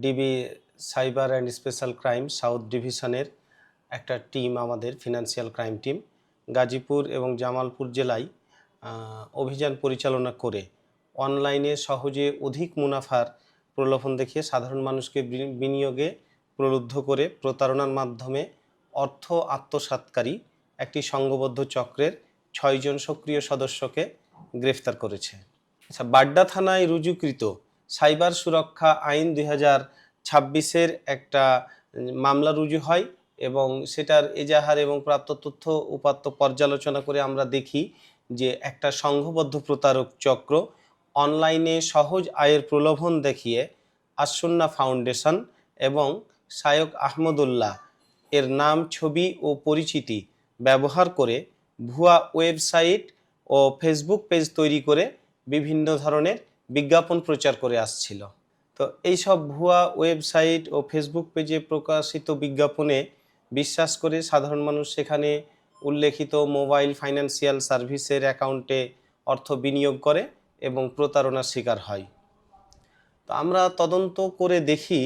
DB cyber and special crime south ডিভিশনের একটা team, আমাদের ফিনান্সিয়াল ক্রাইম টিম গাজীপুর এবং জামালপুর জেলায় অভিযান পরিচালনা করে অনলাইনে সহজে অধিক মুনাফার প্রলোভন দেখিয়ে সাধারণ মানুষকে বিনিয়োগে প্রলুব্ধ করে প্রতারণার মাধ্যমে অর্থ আত্মসাৎকারী একটি সংঘবদ্ধ চক্রের 6 জন সক্রিয় সদস্যকে গ্রেফতার করেছে। আচ্ছা, বাড্ডা থানায় রুজুকৃত সাইবার সুরক্ষা আইন 2026-এর একটা মামলা রুজু হয় এবং সেটার এজাহার এবং প্রাপ্ত তথ্য উপাত্ত পর্যালোচনা করে আমরা দেখি যে একটা সংঘবদ্ধ প্রতারক চক্র অনলাইনে সহজ আয়ের প্রলোভন দেখিয়ে আসুন্না ফাউন্ডেশন এবং শায়ক আহমদুল্লাহ এর নাম, ছবি ও পরিচিতি ব্যবহার করে ভুয়া ওয়েবসাইট ও ফেসবুক পেজ তৈরি করে বিভিন্ন ধরনের বিজ্ঞাপন প্রচার করে আসছিল। তো এইসব ভুয়া ওয়েবসাইট ও ফেসবুক পেজে প্রকাশিত বিজ্ঞাপনে বিশ্বাস করে সাধারণ মানুষ সেখানে উল্লেখিত মোবাইল ফাইন্যান্সিয়াল সার্ভিসের অ্যাকাউন্টে অর্থ বিনিয়োগ করে এবং প্রতারণার শিকার হয়। তো আমরা তদন্ত করে দেখি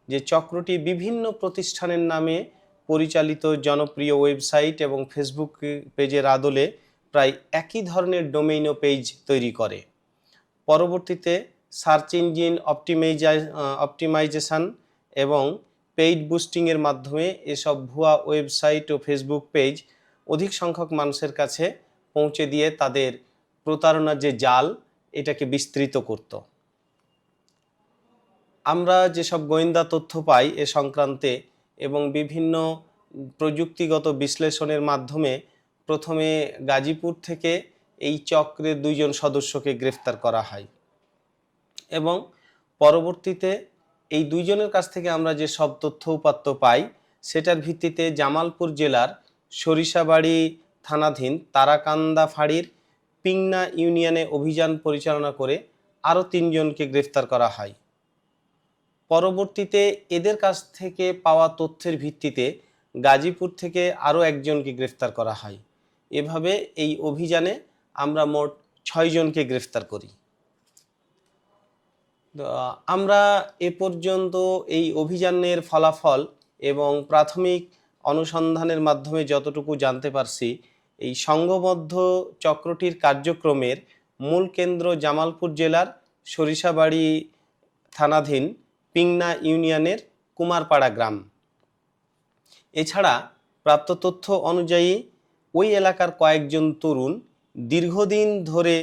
যে চক্রটি বিভিন্ন প্রতিষ্ঠানের নামে পরিচালিত জনপ্রিয় ওয়েবসাইট এবং ফেসবুক পেজের আদলে প্রায় একই ধরনের ডোমেইন ও পেজ তৈরি করে। পরবর্তীতে সার্চ ইঞ্জিন অপটিমাইজেশন এবং পেইড বুস্টিংয়ের মাধ্যমে এসব ভুয়া ওয়েবসাইট ও ফেসবুক পেজ অধিক সংখ্যক মানুষের কাছে পৌঁছে দিয়ে তাদের প্রতারণার যে জাল এটাকে বিস্তৃত করত। আমরা যেসব গোয়েন্দা তথ্য পাই এ সংক্রান্তে এবং বিভিন্ন প্রযুক্তিগত বিশ্লেষণের মাধ্যমে প্রথমে গাজীপুর থেকে এই চক্রের 2 জন সদস্যকে গ্রেফতার করা হয় এবং পরবর্তীতে এই 2 জনের কাছ থেকে আমরা যে সব তথ্য উপাত্ত পাই সেটার ভিত্তিতে জামালপুর জেলার সরিষাবাড়ি থানাধীন তারাকান্দা ফাঁড়ির পিংনা ইউনিয়নে অভিযান পরিচালনা করে আরও 3 জনকে গ্রেফতার করা হয়। পরবর্তীতে এদের কাছ থেকে পাওয়া তথ্যের ভিত্তিতে গাজীপুর থেকে আরও 1 জনকে গ্রেফতার করা হয়। এভাবে এই অভিযানে আমরা মোট 6 জনকে গ্রেফতার করি। আমরা এ পর্যন্ত এই অভিযানের ফলাফল এবং প্রাথমিক অনুসন্ধানের মাধ্যমে যতটুকু জানতে পারছি, এই সংঘবদ্ধ চক্রটির কার্যক্রমের মূল কেন্দ্র জামালপুর জেলার সরিষাবাড়ি থানাধীন পিংনা ইউনিয়নের কুমারপাড়া গ্রাম। এছাড়া প্রাপ্ত তথ্য অনুযায়ী ওই এলাকার কয়েকজন তরুণ দীর্ঘদিন ধরে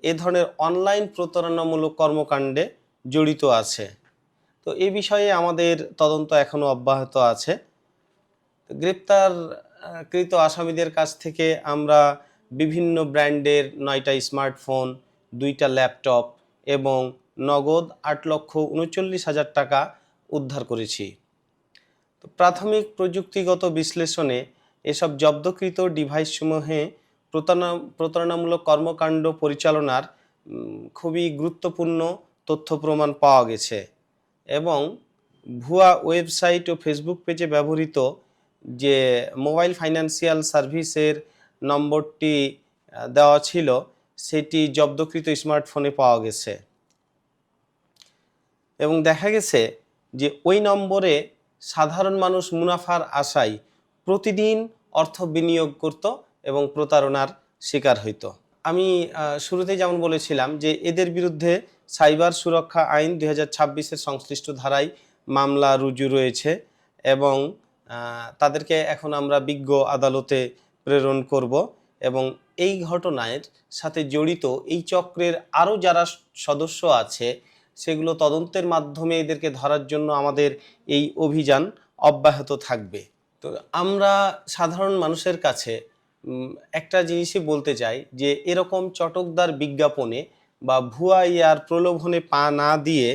এ ধরনের অনলাইন প্রতারণামূলক কর্মকাণ্ডে জড়িত আছে। তো এই বিষয়ে আমাদের তদন্ত এখনো অব্যাহত আছে। গ্রেপ্তারকৃত আসামিদের কাছ থেকে আমরা বিভিন্ন ব্র্যান্ডের 9টা স্মার্টফোন, 2টা ল্যাপটপ এবং নগদ 8,39,000 টাকা উদ্ধার করেছি। তো প্রাথমিক প্রযুক্তিগত বিশ্লেষণে এসব জব্দকৃত ডিভাইসসমূহে প্রতারণামূলক কর্মকাণ্ড পরিচালনার খুবই গুরুত্বপূর্ণ তথ্য প্রমাণ পাওয়া গেছে এবং ভুয়া ওয়েবসাইট ও ফেসবুক পেজে ব্যবহৃত যে মোবাইল ফাইন্যান্সিয়াল সার্ভিসের নম্বরটি দেওয়া ছিল সেটি জব্দকৃত স্মার্টফোনে পাওয়া গেছে এবং দেখা গেছে যে ওই নম্বরে সাধারণ মানুষ মুনাফার আশায় প্রতিদিন অর্থ বিনিয়োগ করত এবং প্রতারণার শিকার হইত। আমি শুরুতেই যেমন বলেছিলাম যে এদের বিরুদ্ধে সাইবার সুরক্ষা আইন 2026-এর সংশ্লিষ্ট ধারায় মামলা রুজু রয়েছে এবং তাদেরকে এখন আমরা বিজ্ঞ আদালতে প্রেরণ করব এবং এই ঘটনার সাথে জড়িত এই চক্রের আরও যারা সদস্য আছে সেগুলো তদন্তের মাধ্যমে এদেরকে ধরার জন্য আমাদের এই অভিযান অব্যাহত থাকবে। তো আমরা সাধারণ মানুষের কাছে একটা জিনিসই বলতে চাই যে এরকম চটকদার বিজ্ঞাপনে বা ভুয়া ইয়ার প্রলোভনে পা না দিয়ে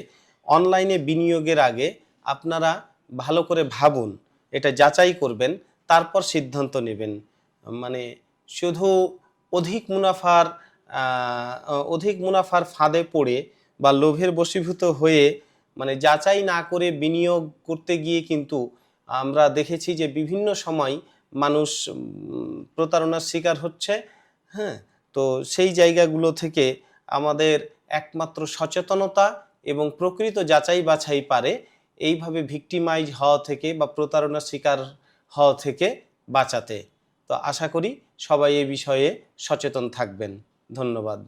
অনলাইনে বিনিয়োগের আগে আপনারা ভালো করে ভাবুন, এটা যাচাই করবেন, তারপর সিদ্ধান্ত নেবেন। মানে শুধু অধিক মুনাফার ফাঁদে পড়ে বা লোভের বশীভূত হয়ে মানে যাচাই না করে বিনিয়োগ করতে গিয়ে কিন্তু আমরা দেখেছি যে বিভিন্ন সময় মানুষ প্রতারণার শিকার হচ্ছে। তো সেই জায়গাগুলো থেকে আমাদের একমাত্র সচেতনতা এবং প্রকৃত যাচাই বাছাই পারে এইভাবে ভিকটিমাইজ হওয়া থেকে বা প্রতারণার শিকার হওয়া থেকে বাঁচাতে। তো আশা করি সবাই এই বিষয়ে সচেতন থাকবেন। ধন্যবাদ।